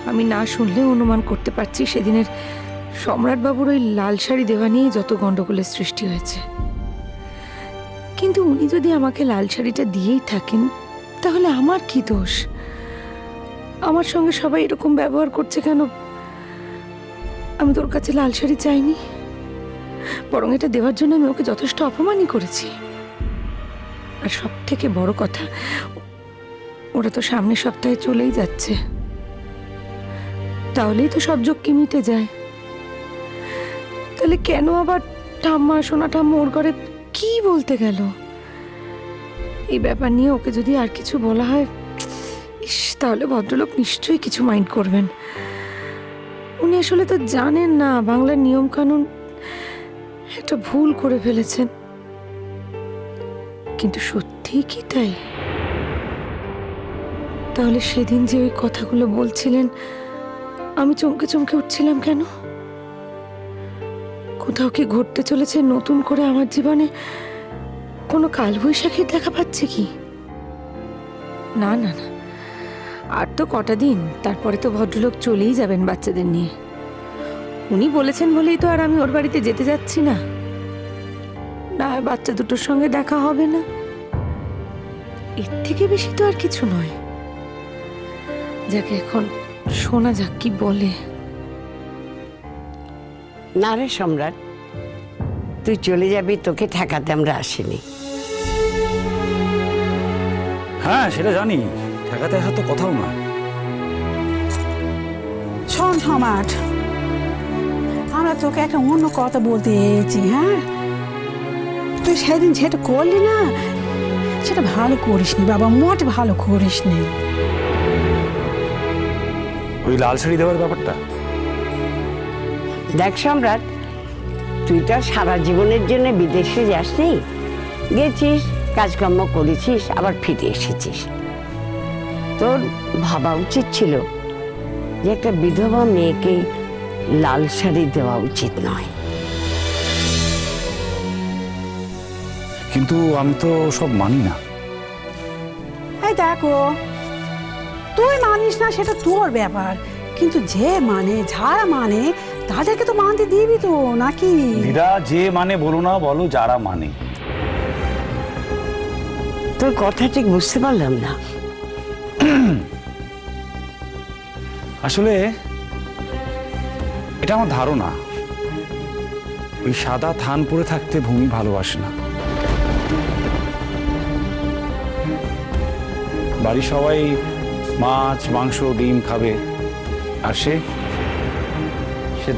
আমি না শুনলেও অনুমান করতে পারছি সেদিনের সম্রাটবাবুর ওই লাল শাড়ি দেওয়া নিয়েই যত গন্ডগোলের সৃষ্টি হয়েছে। কিন্তু উনি যদি আমাকে লাল শাড়িটা দিয়েই থাকেন তাহলে আমার কি দোষ? আমার সঙ্গে সবাই এরকম ব্যবহার করছে কেন? আমি তোর কাছে লাল শাড়ি চাইনি, বরং এটা দেওয়ার জন্য আমি ওকে যথেষ্ট অপমানই করেছি। আর সব থেকে বড় কথা, ওরা তো সামনের সপ্তাহে চলেই যাচ্ছে, তাহলেই তো সব যোগ কি মিটে যায়। তাহলে কেন আবার ঠাম্মা, সোনা ঠাম্মা ওর ঘরে কি বলতে গেল? এই ব্যাপার নিয়ে ওকে যদি আর কিছু বলা হয়, তাহলে ভদ্রলোক নিশ্চয়ই কিছু মাইন্ড করবেন। উনি আসলে তো জানেন না বাংলার নিয়ম কানুন, একটা ভুল করে ফেলেছেন। কিন্তু সত্যি কি তাই? তাহলে সেদিন যে ওই কথাগুলো বলছিলেন আমি চমকে চমকে উঠছিলাম কেন? কোথাও কি ঘটতে চলেছে নতুন করে আমার জীবনে? কোনো কালবৈশাখীর দেখা পাচ্ছে কি? না না না, আর তো কটা দিন, তারপরে তো ভদ্রলোক চলেই যাবেন বাচ্চাদের নিয়ে। উনি বলেছেন বলেই তো আর আমি ওর বাড়িতে যেতে যাচ্ছি না। না, বাচ্চা দুটোর সঙ্গে দেখা হবে না, এর থেকে বেশি তো আর কিছু নয়। যাকে এখন শোনা যাক কি বলে। না রে সম্রাট, তুই চলে যাবি, তোকে ঠেকাতে আমরা আসিনি। হ্যাঁ সেটা জানি, ঠেকাতে আসার তো কথাও না। শোন সম্রাট, আমরা তোকে একটা অন্য কথা বলতে এসেছি। হ্যাঁ, তুই সেদিন যেটা করলি না, সেটা ভালো করিসনি বাবা, মোট ভালো করিসনি। ওই লাল শাড়ি দেওয়ার ব্যাপারটা, দেখ সম্রাট, তুই তো আর সারা জীবনের জন্য বিদেশে যাসনি, গেছিস, কাজকর্ম করেছিস, আবার ফিরে এসেছিস। তোর ভাবা উচিত ছিল যে একটা বিধবা মেয়েকে লাল শাড়ি দেওয়া উচিত নয়। কিন্তু আমি তো সব মানি না। এই দেখো, তুই মানিস না সেটা তোর ব্যাপার, কিন্তু যে মানে, যারা মানে, তাদেরকে তো মানতে দিবি তো নাকি? দিদা, যে মানে বলো না, বলো যারা মানে। তোর কথা ঠিক বুঝতে পারলাম না। আসলে এটা আমার ধারণা, ওই সাদা থান পরে থাকতে ভূমি ভালোবাসে না। বাড়ির সবাই মাছ, মাংস, ডিম খাবে, আর সে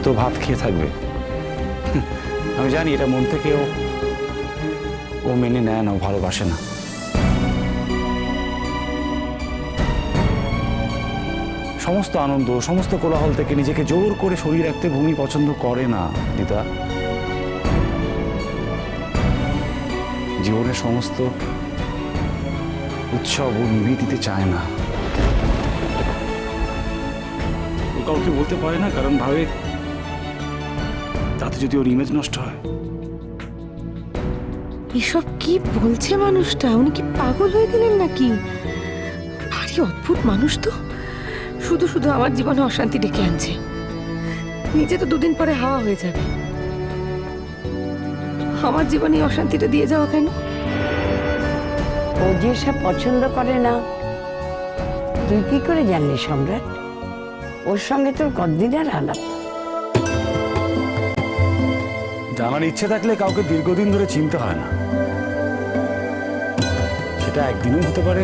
তো ভাত খেয়ে থাকবে। আমি জানি এটা মন থেকেও ও মেনে নেয় না, ও ভালোবাসে না। সমস্ত আনন্দ, সমস্ত কোলাহল থেকে নিজেকে জোর করে সরিয়ে রাখতে ভূমি পছন্দ করে না দিদা। জীবনের সমস্ত উৎসব ও নিভিয়ে দিতে চায় না। ও কাউকে বলতে পারে না, কারণ ভাবে তাতে যদি ওর ইমেজ নষ্ট হয়। এসব কি বলছে মানুষটা? উনি কি পাগল হয়ে গেলেন নাকি? ভারী অদ্ভুত মানুষ তো, শুধু শুধু আমার জীবনে অশান্তি ডেকে আনছে। নিজে তো দুদিন পরে হাওয়া হয়ে যাবে, আমার জীবনে অশান্তিটা দিয়ে যাওয়া কেন? ও যে সব পছন্দ করে না, তুই কি করে জানলি সম্রাট? ওর সঙ্গে তোর কতদিনের আলাপ? জানার ইচ্ছে থাকলে কাউকে দীর্ঘদিন ধরে চিনতে হয় না। সেটা একদিনও হতে পারে,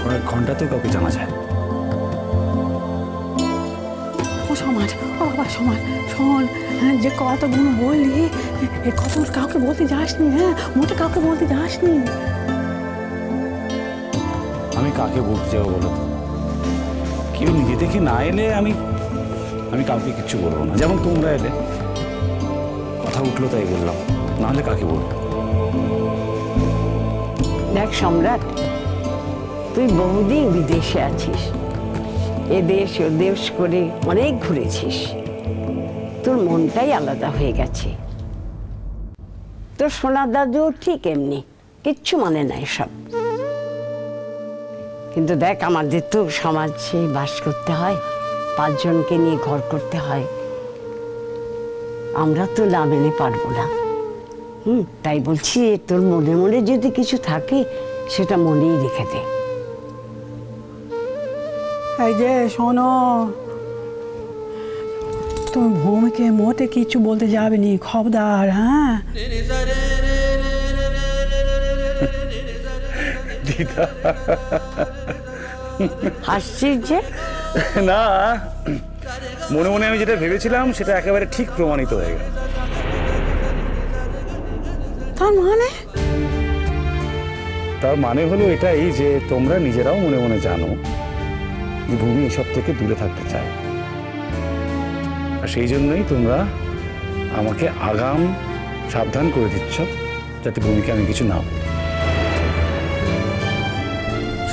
কয়েক ঘন্টাতেও কাউকে জানা যায়। ও সমাজ, ও বাবা সমাজ, শোন, হ্যাঁ, যে কথাগুলো বললি, এই কথাগুলো কাউকে বলতে যাসনি। হ্যাঁ, মোটে কাউকে বলতে যাসনি। আমি কাকে বলতে যাবো বলো তো? কেউ নিজে থেকে না এলে আমি কাউকে কিচ্ছু বলবো না। যেমন তোমরা এলে, কথা উঠলো তাই বললাম, নাহলে কাকে বলবো? দেখ সম্রাট, তুই বহুদিন বিদেশে আছিস, এ দেশ ও দেশ করে অনেক ঘুরেছিস, তোর মনটাই আলাদা হয়ে গেছে। তোর সোনার দাদু ঠিক এমনি, কিচ্ছু মানে নাই সব। কিন্তু দেখ, আমাদের তো সমাজে বাস করতে হয়, 5 জনকে নিয়ে ঘর করতে হয়, আমরা তো না মেনে পারবো না। তাই বলছি তোর মনে মনে যদি কিছু থাকে সেটা মনেই রেখে দে। এই যে শোনো, তুমি ভূমিকে মোটে কিছু বলতে যাবে নি, খবরদার। হ্যাঁ, দিদা হাসছিস যে? না, মনে মনে আমি যেটা ভেবেছিলাম সেটা একেবারে ঠিক প্রমাণিত হয়ে গেল। তার মানে হলো এটাই যে তোমরা নিজেরাও মনে মনে জানো যে ভূমি এসব থেকে দূরে থাকতে চায়, আর সেই জন্যই তোমরা আমাকে আগাম সাবধান করে দিচ্ছ যাতে ভূমিকে আমি কিছু না বলি।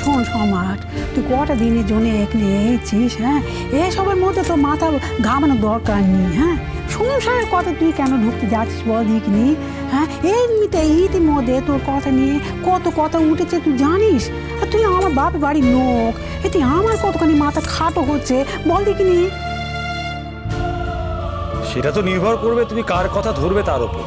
শোন সম্রাট, তুই কটা দিনের জন্য এখানে এসেছিস? হ্যাঁ, এসবের মধ্যে তো মাথা ঘামানোর দরকার নেই। হ্যাঁ, সংসারের কথা তুই কেন ঢুকতে যাচ্ছিস বল দেখিনি? হ্যাঁ, এমনিতে ইতিমধ্যে তোর কথা নিয়ে কত কথা উঠেছে তুই জানিস। আর তুই আমার বাপের বাড়ির লোক, এতে আমার কতখানি মাথা খাটো হচ্ছে বল দেখিনি? সেটা তো নির্ভর করবে তুমি কার কথা ধরবে তার উপর।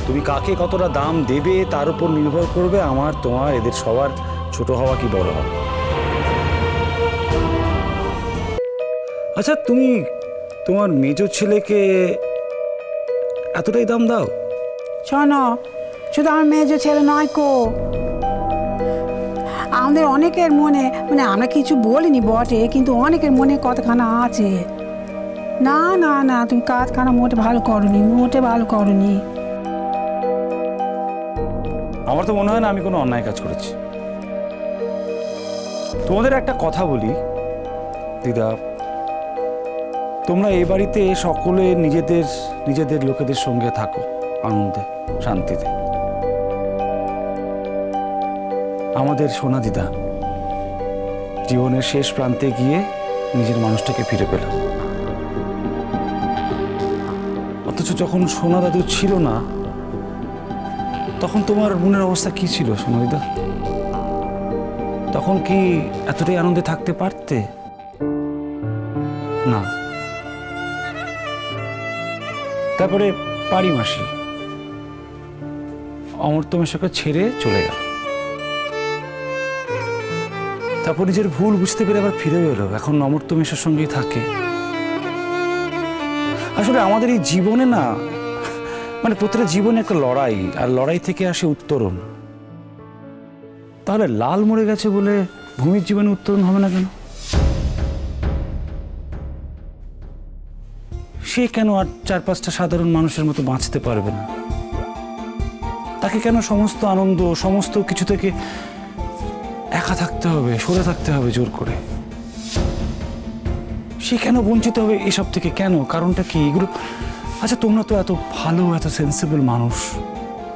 তুমি কাকে কতটা দাম দেবে তার উপর নির্ভর করবে আমার, তোমার, এদের সবার ছোট হওয়া কি বড় হওয়া। আচ্ছা, তুমি তোমার মেজ ছেলেকে এতটাই দাম দাও? শোনো, শুধু আমার মেজ ছেলে নয় কো, আমাদের অনেকের মনে, মানে আমরা কিছু বলিনি বটে, কিন্তু অনেকের মনে কতখানা আছে। না না না, তুমি কাজখানা মোটে ভালো করনি, মোটে ভালো করনি। আমার তো মনে হয় না আমি কোনো অন্যায় কাজ করেছি। তোমাদের একটা কথা বলি দিদা, তোমরা এই বাড়িতে সকলে নিজেদের নিজেদের লোকেদের সঙ্গে থাকো, আনন্দে শান্তিতে। আমাদের সোনা দিদা জীবনের শেষ প্রান্তে গিয়ে নিজের মানুষটাকে ফিরে পেল, অথচ যখন সোনা দাদু ছিল না তখন তোমার মনের অবস্থা কি ছিল সোনা দিদা? তখন কি এতটাই আনন্দে থাকতে পারতে? না। তারপরে পারি মাসি অমর্ত্য মেশোকে ছেড়ে চলে গেল, তারপর নিজের ভুল বুঝতে পেরে আবার ফিরে এলো, এখন অমর্ত্য মেশোর সঙ্গেই থাকে। আসলে আমাদের এই জীবনে না, মানে প্রতিটা জীবনে একটা লড়াই, আর লড়াই থেকে আসে উত্তরণ। তাহলে লাল মরে গেছে বলে ভূমির জীবনে উত্তরণ হবে না কেন? সে কেন আর 4-5টা সাধারণ মানুষের মতো বাঁচতে পারবে না? তাকে কেন সমস্ত আনন্দ, সমস্ত কিছু থেকে একা থাকতে হবে, সরে থাকতে হবে জোর করে? সে কেন বঞ্চিত হবে এসব থেকে? কেন? কারণটা কি এগুলো? আচ্ছা, তোমরা তো এত ভালো, এত সেন্সিবল মানুষ,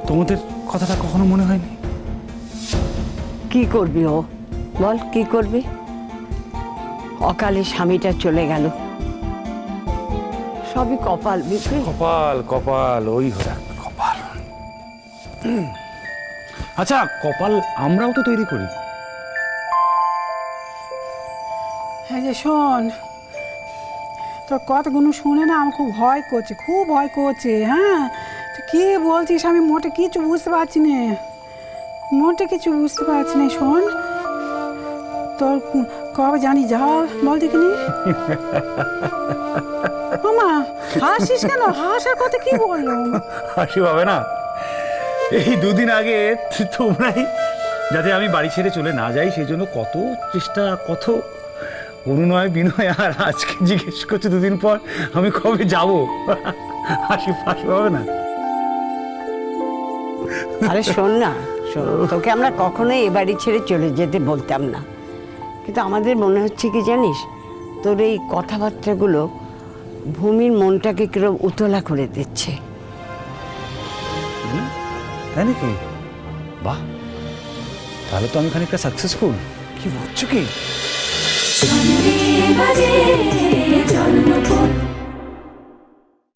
তোমাদের কথাটা কখনো মনে হয়নি? কি করবি ও বল, কি করবি? অকালে স্বামীটা চলে গেল, সবই কপাল। বুঝলি? কপাল কপাল, ওই হরা কপাল। আচ্ছা, কপাল আমরাও তো তৈরি করি। হ্যাঁ যে শোন, তোর কথাগুলো শুনে না আমার খুব ভয় করছে, খুব ভয় করছে। হ্যাঁ, তুই কী বলছিস আমি মোটে কিছু বুঝতে পারছি না, মোটে কিছু বুঝতে পারছি না। শোন, তোর কবে জানি যা বল দেখিনি? মামা হাসিস কেন? হাসার কথা কি বললো? হাসি হবে না? এই 2 দিন আগে তোমরাই যাতে আমি বাড়ি ছেড়ে চলে না যাই সেই জন্য কত চেষ্টা, কত অনুনয় বিনয়, আর আজকে জিজ্ঞেস করছে 2 দিন পর আমি কবে যাব। হাসি ফাঁসি হবে না? আরে শোন না, শোন, তোকে আমরা কখনোই এ বাড়ি ছেড়ে চলে যেতে বলতাম না, কিন্তু আমাদের মনে হচ্ছে কি জানিস, তোর এই কথাবার্তাগুলো ভূমির মনটাকে কিরকম উতলা করে দিচ্ছে। তাই নাকি? বাহ, তাহলে তো আমি খানিকটা সাকসেসফুল। কি বলছো কি?